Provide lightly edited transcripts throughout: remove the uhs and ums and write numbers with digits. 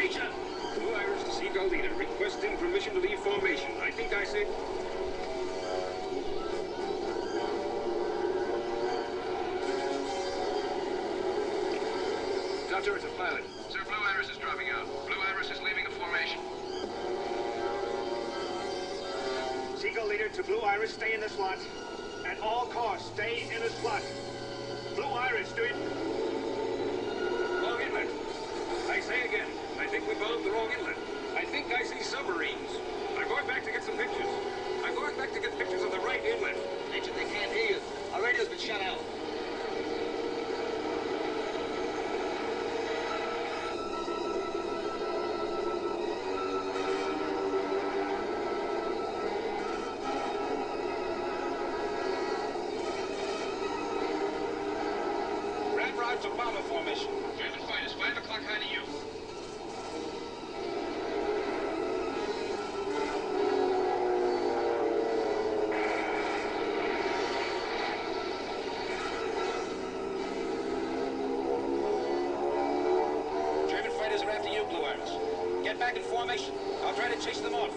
Major! Blue Iris to Seagull leader, requesting permission to leave formation. I think I said... Doctor, it's a pilot. Sir, Blue Iris is dropping out. Blue Iris is leaving the formation. Seagull leader to Blue Iris, stay in the slot. At all costs, stay in the slot. Blue Iris, do it. Wrong inlet. I say again, I think we bombed the wrong inlet. I think I see submarines. I'm going back to get some pictures. I'm going back to get pictures of the right inlet. Major, they can't hear you. Our radio's been shut out. To bomber formation. German fighters, 5 o'clock high to you. German fighters are after you, Blue Iris. Get back in formation. I'll try to chase them off.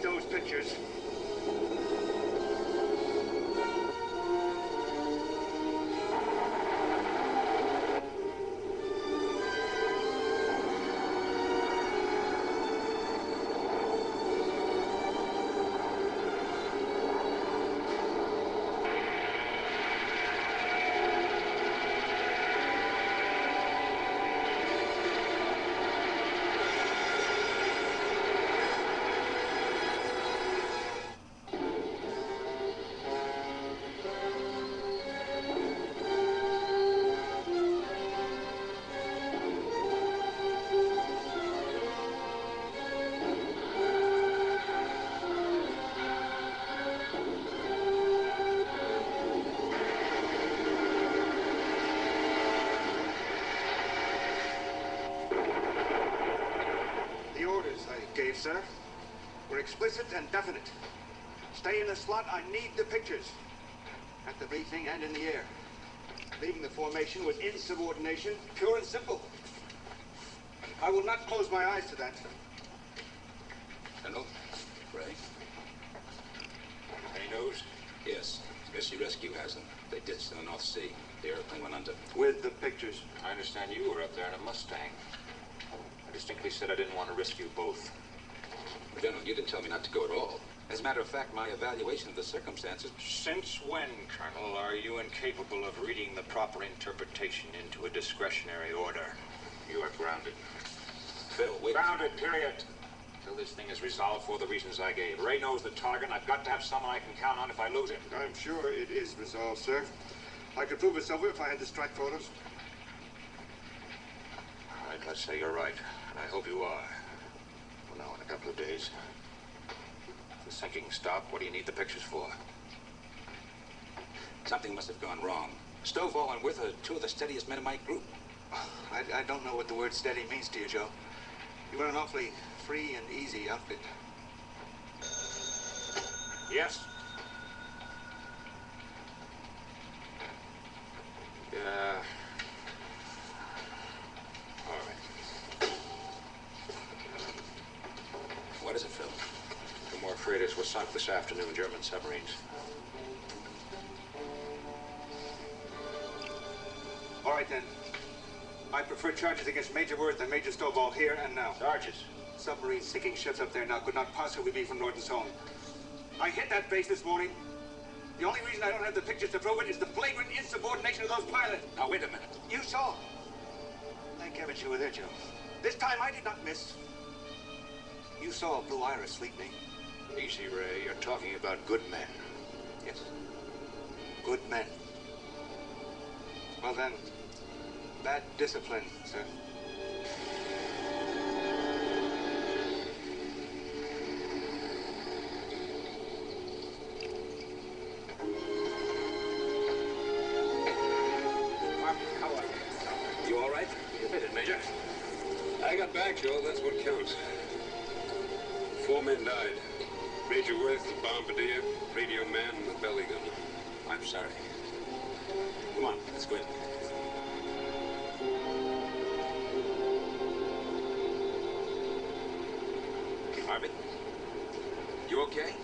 Those pictures. Gave, sir, were explicit and definite. Stay in the slot. I need the pictures. At the briefing and in the air. Leaving the formation was insubordination, pure and simple. I will not close my eyes to that. General? Ray? Any news? Yes. Rescue has them. They ditched in the North Sea. The airplane went under. With the pictures. I understand you were up there in a Mustang. I distinctly said I didn't want to risk you both. General, you didn't tell me not to go at all. As a matter of fact, my evaluation of the circumstances... Since when, Colonel, are you incapable of reading the proper interpretation into a discretionary order? You are grounded. Phil, wait... Grounded, period. Till this thing is resolved for the reasons I gave. Ray knows the target, and I've got to have someone I can count on if I lose him. I'm sure it is resolved, sir. I could prove it's over if I had the strike photos. All right, let's say you're right, and I hope you are. Well, now, in a couple of days, if the sinking stopped, what do you need the pictures for? Something must have gone wrong. Stovall and Wirth are two of the steadiest men in my group. I don't know what the word steady means to you, Joe. You run an awfully free and easy outfit. Yes? Yeah. All right. What is it, Phil? Two more freighters were sunk this afternoon, German submarines. All right, then. I prefer charges against Major Wirth and Major Stovall here and now. Charges? Submarines sinking ships up there now could not possibly be from Norton's home. I hit that base this morning. The only reason I don't have the pictures to prove it is the flagrant insubordination of those pilots. Now, wait a minute. You saw. Thank heavens you were there, Joe. This time I did not miss. You saw Blue Iris sweep me. Easy, Ray. You're talking about good men. Yes. Good men. Well then, bad discipline, sir. Joe, that's what counts. 4 men died. Major Worth, the bombardier, radio man, and the belly gunner. I'm sorry. Come on, let's go in. Harvey? You okay?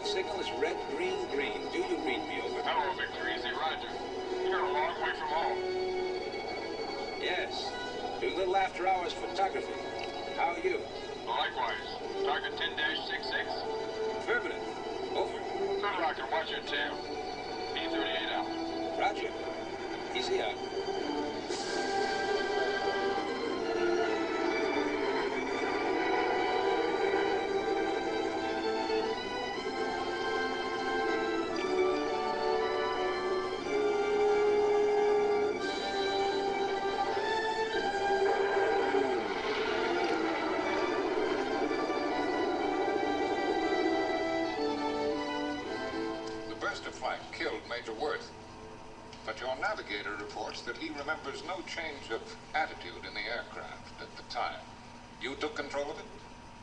Signal is red, green, green. Do you read me over? Hello, Victor Easy, Roger. You're a long way from home. Yes. Do little after-hours photography. How are you? Likewise. Target 10-66. Affirmative. Over. Good rocket, watch your tail. B-38 out. Roger. Easy out. Major Worth. But your navigator reports that he remembers no change of attitude in the aircraft at the time. You took control of it?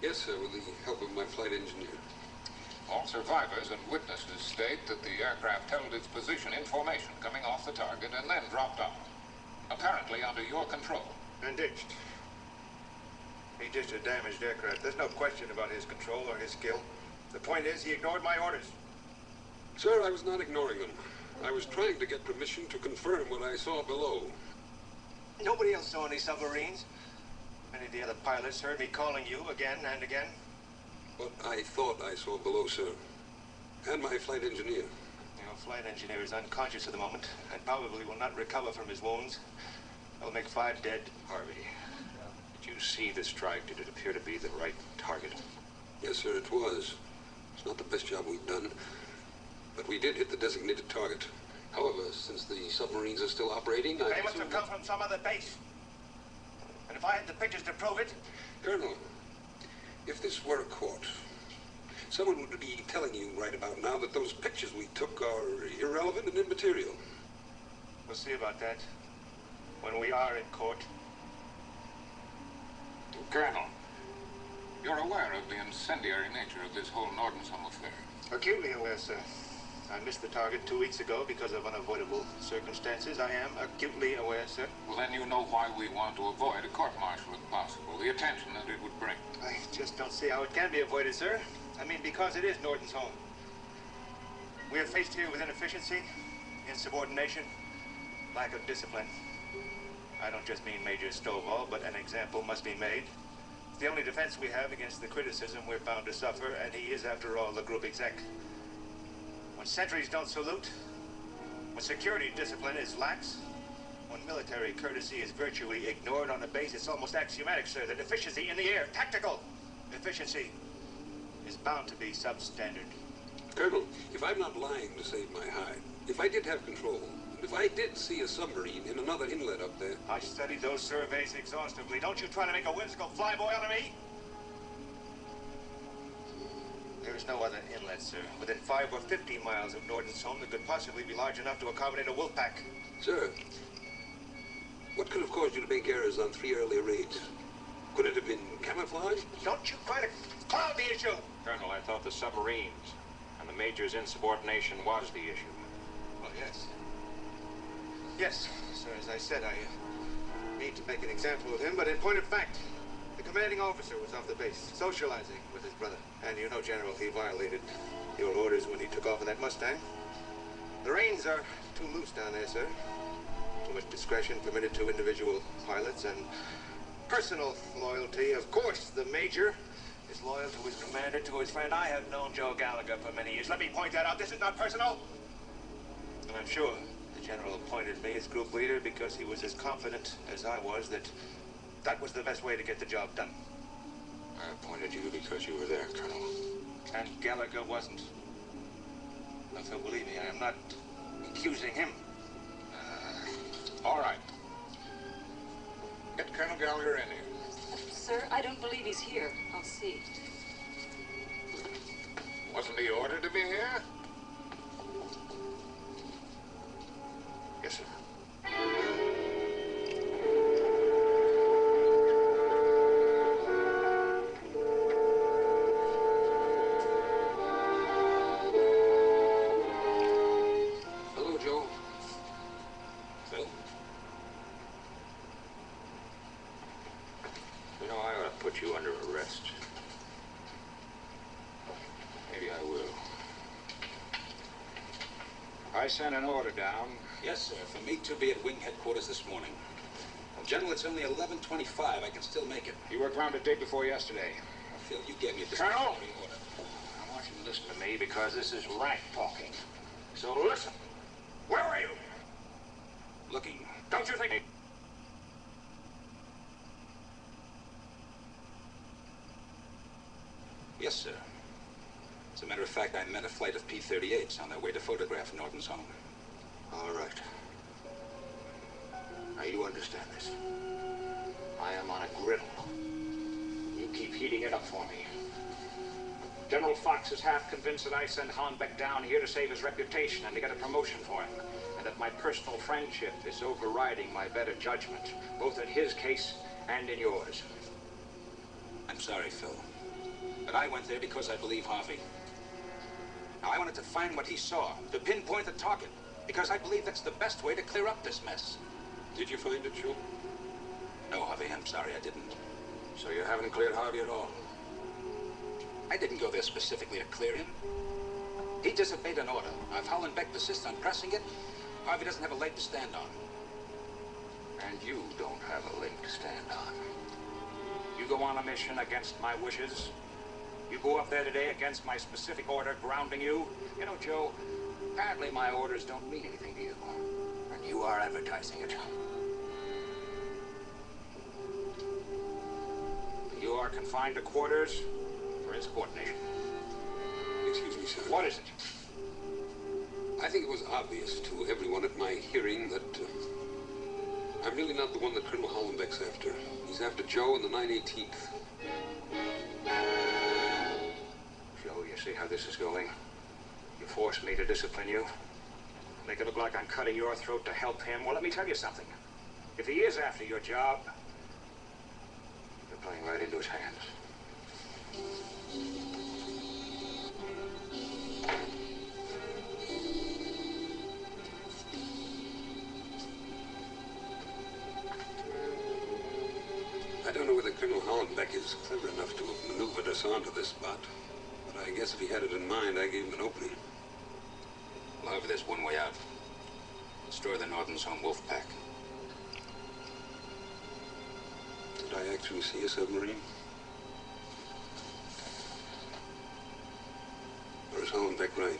Yes, sir, with the help of my flight engineer. All survivors and witnesses state that the aircraft held its position in formation coming off the target and then dropped off. Apparently under your control. And ditched. He ditched a damaged aircraft. There's no question about his control or his skill. The point is, he ignored my orders. Sir, I was not ignoring them. I was trying to get permission to confirm what I saw below. Nobody else saw any submarines. Many of the other pilots heard me calling you again and again. What I thought I saw below, sir. And my flight engineer. Your flight engineer is unconscious at the moment and probably will not recover from his wounds. That'll make 5 dead. Harvey, did you see the strike? Did it appear to be the right target? Yes, sir, it was. It's not the best job we've done. But we did hit the designated target. However, since the submarines are still operating, They must have come from some other base. And if I had the pictures to prove it... Colonel, if this were a court, someone would be telling you right about now that those pictures we took are irrelevant and immaterial. We'll see about that when we are in court. Colonel, you're aware of the incendiary nature of this whole Nordensholm affair? Acutely aware, sir. I missed the target 2 weeks ago because of unavoidable circumstances. I am acutely aware, sir. Well, then you know why we want to avoid a court-martial if possible, the attention that it would bring. I just don't see how it can be avoided, sir. I mean, because it is Nordensholm. We are faced here with inefficiency, insubordination, lack of discipline. I don't just mean Major Stovall, but an example must be made. It's the only defense we have against the criticism we're bound to suffer, and he is, after all, the group exec. When sentries don't salute, when security discipline is lax, when military courtesy is virtually ignored on a base, it's almost axiomatic, sir, that efficiency in the air, tactical efficiency, is bound to be substandard. Colonel, if I'm not lying to save my hide, if I did have control, and if I did see a submarine in another inlet up there... I studied those surveys exhaustively. Don't you try to make a whimsical flyboy out of me! There is no other inlet, sir, within 5 or 50 miles of Nordensholm that could possibly be large enough to accommodate a wolf pack. Sir, what could have caused you to make errors on 3 earlier raids? Could it have been camouflage? Don't you try to cloud the issue! Colonel, I thought the submarines and the Major's insubordination was the issue. Oh, yes. Yes, sir, as I said, I mean to make an example of him, but in point of fact, the commanding officer was off the base, socializing with his brother. And you know, General, he violated your orders when he took off in that Mustang. The reins are too loose down there, sir. Too much discretion permitted to individual pilots and personal loyalty. Of course, the Major is loyal to his commander, to his friend. I have known Joe Gallagher for many years. Let me point that out. This is not personal. And I'm sure the General appointed me as group leader because he was as confident as I was that That was the best way to get the job done. I appointed you because you were there, Colonel. And Gallagher wasn't. So believe me, I am not accusing him. All right. Get Colonel Gallagher in here. Sir, I don't believe he's here. I'll see. Wasn't he ordered to be here? Yes, sir. Hello, Joe. Phil? You know, I ought to put you under arrest. Maybe I will. I sent an order down. Yes, sir. For me to be at wing headquarters this morning. Well, General, it's only 11:25. I can still make it. You were around the day before yesterday. Phil, you gave me a Colonel! disciplinary order. I want you to listen to me because this is rank talking. So listen. Where are you? Looking. Don't you think... Yes, sir. As a matter of fact, I met a flight of P-38s on their way to photograph Norton's home. All right. Now you understand this. I am on a griddle. You keep heating it up for me. General Fox is half convinced that I sent Hornbeck down here to save his reputation and to get a promotion for him. And that my personal friendship is overriding my better judgment, both in his case and in yours. I'm sorry, Phil. But I went there because I believe Harvey. Now, I wanted to find what he saw, to pinpoint the target, because I believe that's the best way to clear up this mess. Did you find it, Joe? No, Harvey, I'm sorry, I didn't. So you haven't cleared Harvey at all? I didn't go there specifically to clear him. He disobeyed an order. If Hollenbeck persists on pressing it, Harvey doesn't have a leg to stand on. And you don't have a leg to stand on. You go on a mission against my wishes. You go up there today against my specific order grounding you. You know, Joe, apparently my orders don't mean anything to you. And you are advertising it. You are confined to quarters for insubordination. Excuse me, sir. What is it? I think it was obvious to everyone at my hearing that I'm really not the one that Colonel Hollenbeck's after. He's after Joe and the 918th. Joe, you see how this is going? You force me to discipline you. Make it look like I'm cutting your throat to help him. Well, let me tell you something. If he is after your job, you're playing right into his hands. I don't know whether Colonel Hollenbeck is clever enough to have maneuvered us onto this spot, but I guess if he had it in mind, I gave him an opening. Well, however, there's one way out. Destroy the Norton's home wolf pack. Did I actually see a submarine? Or is Hollenbeck right?